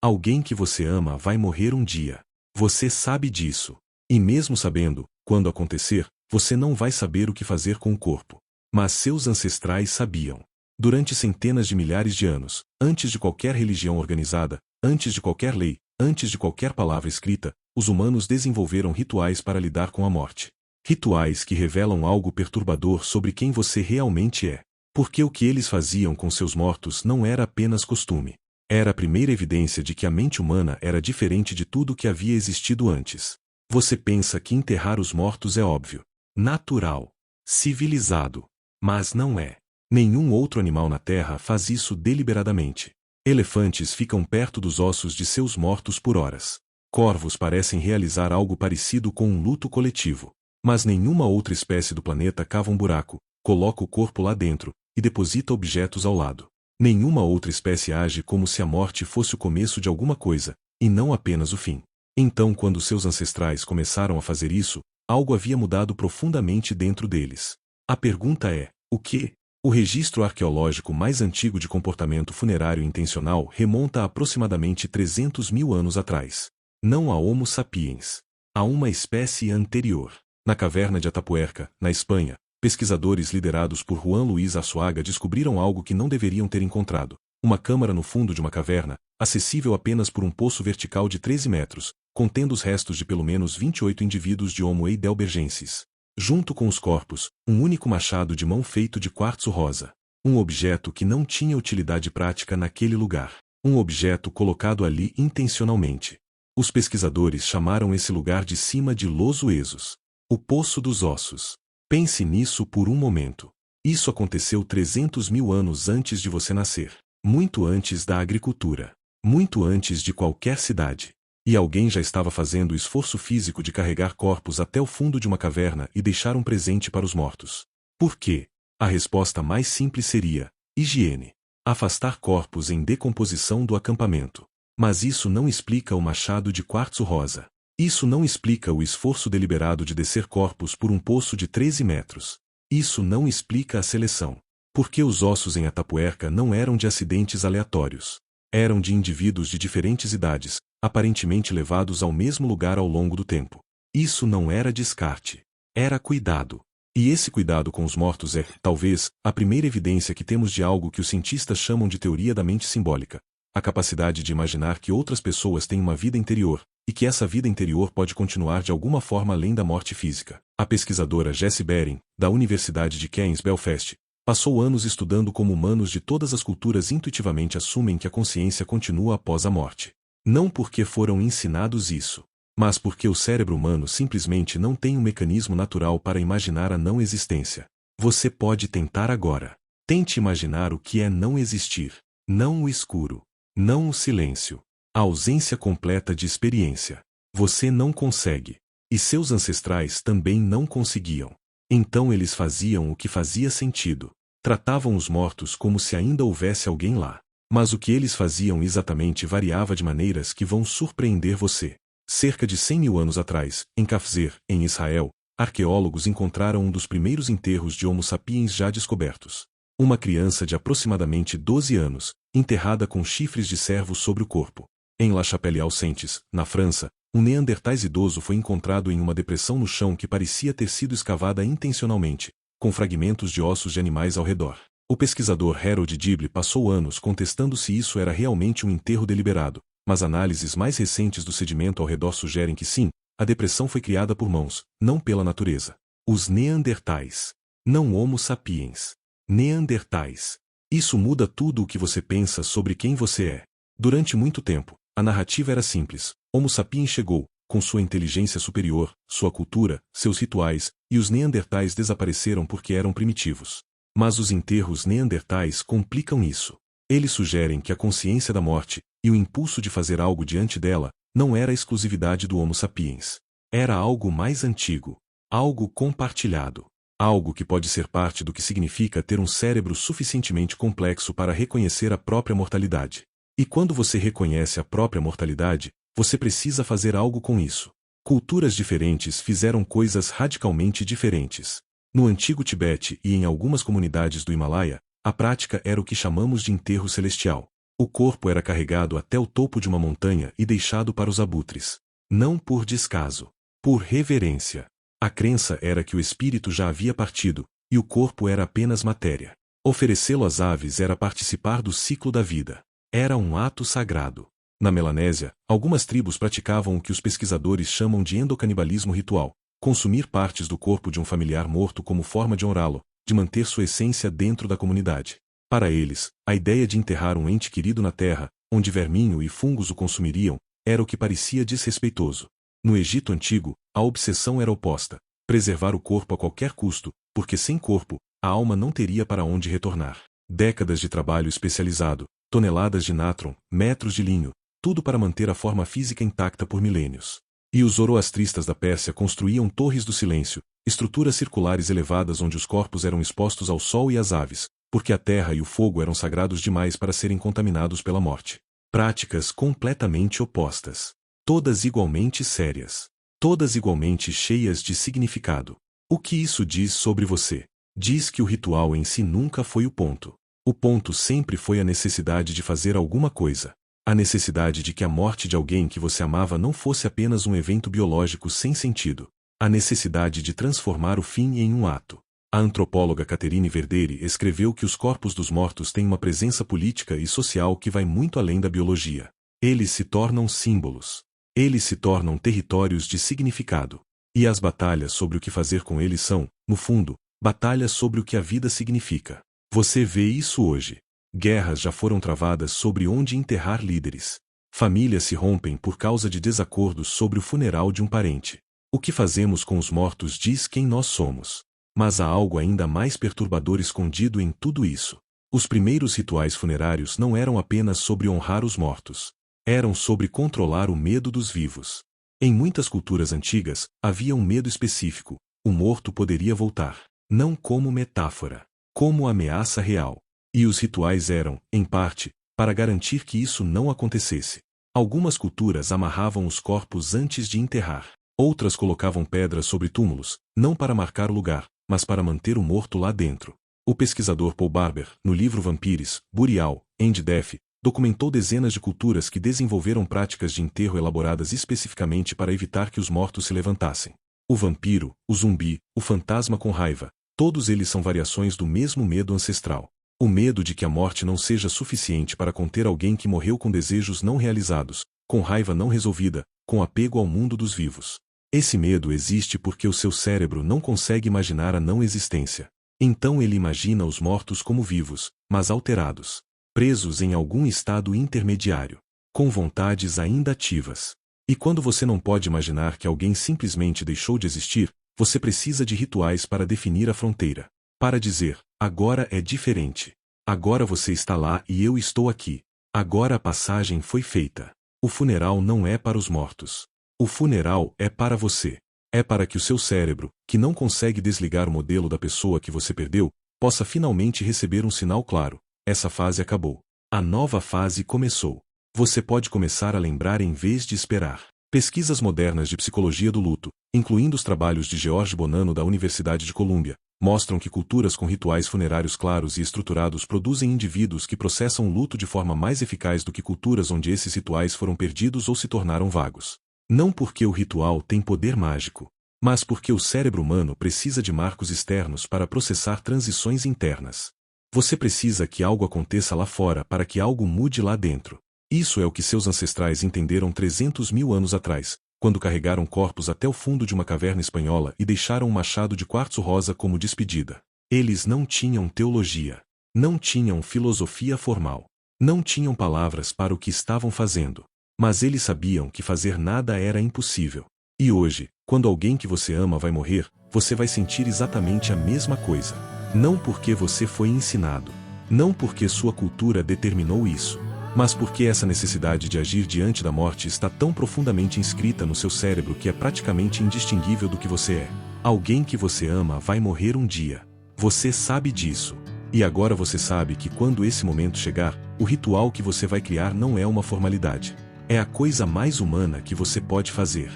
Alguém que você ama vai morrer um dia. Você sabe disso. E mesmo sabendo, quando acontecer, você não vai saber o que fazer com o corpo. Mas seus ancestrais sabiam. Durante centenas de milhares de anos, antes de qualquer religião organizada, antes de qualquer lei, antes de qualquer palavra escrita, os humanos desenvolveram rituais para lidar com a morte. Rituais que revelam algo perturbador sobre quem você realmente é. Porque o que eles faziam com seus mortos não era apenas costume. Era a primeira evidência de que a mente humana era diferente de tudo que havia existido antes. Você pensa que enterrar os mortos é óbvio, natural, civilizado. Mas não é. Nenhum outro animal na Terra faz isso deliberadamente. Elefantes ficam perto dos ossos de seus mortos por horas. Corvos parecem realizar algo parecido com um luto coletivo. Mas nenhuma outra espécie do planeta cava um buraco, coloca o corpo lá dentro, e deposita objetos ao lado. Nenhuma outra espécie age como se a morte fosse o começo de alguma coisa, e não apenas o fim. Então, quando seus ancestrais começaram a fazer isso, algo havia mudado profundamente dentro deles. A pergunta é, o quê? O registro arqueológico mais antigo de comportamento funerário intencional remonta a aproximadamente 300 mil anos atrás. Não a Homo sapiens. A uma espécie anterior. Na caverna de Atapuerca, na Espanha, pesquisadores liderados por Juan Luis Arzuaga descobriram algo que não deveriam ter encontrado. Uma câmara no fundo de uma caverna, acessível apenas por um poço vertical de 13 metros, contendo os restos de pelo menos 28 indivíduos de Homo heidelbergensis. Junto com os corpos, um único machado de mão feito de quartzo rosa. Um objeto que não tinha utilidade prática naquele lugar. Um objeto colocado ali intencionalmente. Os pesquisadores chamaram esse lugar de cima de Los Huesos. O Poço dos Ossos. Pense nisso por um momento. Isso aconteceu 300 mil anos antes de você nascer. Muito antes da agricultura. Muito antes de qualquer cidade. E alguém já estava fazendo o esforço físico de carregar corpos até o fundo de uma caverna e deixar um presente para os mortos. Por quê? A resposta mais simples seria: higiene. Afastar corpos em decomposição do acampamento. Mas isso não explica o machado de quartzo rosa. Isso não explica o esforço deliberado de descer corpos por um poço de 13 metros. Isso não explica a seleção. Porque os ossos em Atapuerca não eram de acidentes aleatórios. Eram de indivíduos de diferentes idades, aparentemente levados ao mesmo lugar ao longo do tempo. Isso não era descarte. Era cuidado. E esse cuidado com os mortos é, talvez, a primeira evidência que temos de algo que os cientistas chamam de teoria da mente simbólica. A capacidade de imaginar que outras pessoas têm uma vida interior, e que essa vida interior pode continuar de alguma forma além da morte física. A pesquisadora Jessie Bering, da Universidade de Keynes Belfast, passou anos estudando como humanos de todas as culturas intuitivamente assumem que a consciência continua após a morte. Não porque foram ensinados isso, mas porque o cérebro humano simplesmente não tem um mecanismo natural para imaginar a não existência. Você pode tentar agora. Tente imaginar o que é não existir. Não o escuro. Não o silêncio. A ausência completa de experiência. Você não consegue. E seus ancestrais também não conseguiam. Então eles faziam o que fazia sentido. Tratavam os mortos como se ainda houvesse alguém lá. Mas o que eles faziam exatamente variava de maneiras que vão surpreender você. Cerca de 100 mil anos atrás, em Kafzer, em Israel, arqueólogos encontraram um dos primeiros enterros de Homo sapiens já descobertos. Uma criança de aproximadamente 12 anos, enterrada com chifres de cervo sobre o corpo. Em La Chapelle-aux-Saintes, na França, um neandertais idoso foi encontrado em uma depressão no chão que parecia ter sido escavada intencionalmente, com fragmentos de ossos de animais ao redor. O pesquisador Harold Dible passou anos contestando se isso era realmente um enterro deliberado, mas análises mais recentes do sedimento ao redor sugerem que sim, a depressão foi criada por mãos, não pela natureza. Os neandertais. Não Homo sapiens. Neandertais. Isso muda tudo o que você pensa sobre quem você é. Durante muito tempo, a narrativa era simples. Homo sapiens chegou, com sua inteligência superior, sua cultura, seus rituais, e os neandertais desapareceram porque eram primitivos. Mas os enterros neandertais complicam isso. Eles sugerem que a consciência da morte, e o impulso de fazer algo diante dela, não era a exclusividade do Homo sapiens. Era algo mais antigo. Algo compartilhado. Algo que pode ser parte do que significa ter um cérebro suficientemente complexo para reconhecer a própria mortalidade. E quando você reconhece a própria mortalidade, você precisa fazer algo com isso. Culturas diferentes fizeram coisas radicalmente diferentes. No antigo Tibete e em algumas comunidades do Himalaia, a prática era o que chamamos de enterro celestial. O corpo era carregado até o topo de uma montanha e deixado para os abutres. Não por descaso. Por reverência. A crença era que o espírito já havia partido, e o corpo era apenas matéria. Oferecê-lo às aves era participar do ciclo da vida. Era um ato sagrado. Na Melanésia, algumas tribos praticavam o que os pesquisadores chamam de endocanibalismo ritual, consumir partes do corpo de um familiar morto como forma de honrá-lo, de manter sua essência dentro da comunidade. Para eles, a ideia de enterrar um ente querido na terra, onde verminho e fungos o consumiriam, era o que parecia desrespeitoso. No Egito Antigo, a obsessão era oposta: preservar o corpo a qualquer custo, porque sem corpo, a alma não teria para onde retornar. Décadas de trabalho especializado, toneladas de nátron, metros de linho, tudo para manter a forma física intacta por milênios. E os zoroastristas da Pérsia construíam torres do silêncio, estruturas circulares elevadas onde os corpos eram expostos ao sol e às aves, porque a terra e o fogo eram sagrados demais para serem contaminados pela morte. Práticas completamente opostas. Todas igualmente sérias. Todas igualmente cheias de significado. O que isso diz sobre você? Diz que o ritual em si nunca foi o ponto. O ponto sempre foi a necessidade de fazer alguma coisa. A necessidade de que a morte de alguém que você amava não fosse apenas um evento biológico sem sentido. A necessidade de transformar o fim em um ato. A antropóloga Catherine Verderi escreveu que os corpos dos mortos têm uma presença política e social que vai muito além da biologia. Eles se tornam símbolos. Eles se tornam territórios de significado. E as batalhas sobre o que fazer com eles são, no fundo, batalhas sobre o que a vida significa. Você vê isso hoje. Guerras já foram travadas sobre onde enterrar líderes. Famílias se rompem por causa de desacordos sobre o funeral de um parente. O que fazemos com os mortos diz quem nós somos. Mas há algo ainda mais perturbador escondido em tudo isso. Os primeiros rituais funerários não eram apenas sobre honrar os mortos. Eram sobre controlar o medo dos vivos. Em muitas culturas antigas, havia um medo específico: o morto poderia voltar. Não como metáfora, como ameaça real. E os rituais eram, em parte, para garantir que isso não acontecesse. Algumas culturas amarravam os corpos antes de enterrar. Outras colocavam pedras sobre túmulos, não para marcar o lugar, mas para manter o morto lá dentro. O pesquisador Paul Barber, no livro Vampires, Burial, and Death, documentou dezenas de culturas que desenvolveram práticas de enterro elaboradas especificamente para evitar que os mortos se levantassem. O vampiro, o zumbi, o fantasma com raiva, todos eles são variações do mesmo medo ancestral. O medo de que a morte não seja suficiente para conter alguém que morreu com desejos não realizados, com raiva não resolvida, com apego ao mundo dos vivos. Esse medo existe porque o seu cérebro não consegue imaginar a não existência. Então ele imagina os mortos como vivos, mas alterados, presos em algum estado intermediário, com vontades ainda ativas. E quando você não pode imaginar que alguém simplesmente deixou de existir, você precisa de rituais para definir a fronteira. Para dizer: agora é diferente. Agora você está lá e eu estou aqui. Agora a passagem foi feita. O funeral não é para os mortos. O funeral é para você. É para que o seu cérebro, que não consegue desligar o modelo da pessoa que você perdeu, possa finalmente receber um sinal claro: essa fase acabou. A nova fase começou. Você pode começar a lembrar em vez de esperar. Pesquisas modernas de psicologia do luto, incluindo os trabalhos de George Bonanno da Universidade de Colômbia, mostram que culturas com rituais funerários claros e estruturados produzem indivíduos que processam o luto de forma mais eficaz do que culturas onde esses rituais foram perdidos ou se tornaram vagos. Não porque o ritual tem poder mágico, mas porque o cérebro humano precisa de marcos externos para processar transições internas. Você precisa que algo aconteça lá fora para que algo mude lá dentro. Isso é o que seus ancestrais entenderam 300 mil anos atrás, quando carregaram corpos até o fundo de uma caverna espanhola e deixaram um machado de quartzo rosa como despedida. Eles não tinham teologia. Não tinham filosofia formal. Não tinham palavras para o que estavam fazendo. Mas eles sabiam que fazer nada era impossível. E hoje, quando alguém que você ama vai morrer, você vai sentir exatamente a mesma coisa. Não porque você foi ensinado. Não porque sua cultura determinou isso. Mas porque essa necessidade de agir diante da morte está tão profundamente inscrita no seu cérebro que é praticamente indistinguível do que você é. Alguém que você ama vai morrer um dia. Você sabe disso. E agora você sabe que quando esse momento chegar, o ritual que você vai criar não é uma formalidade. É a coisa mais humana que você pode fazer.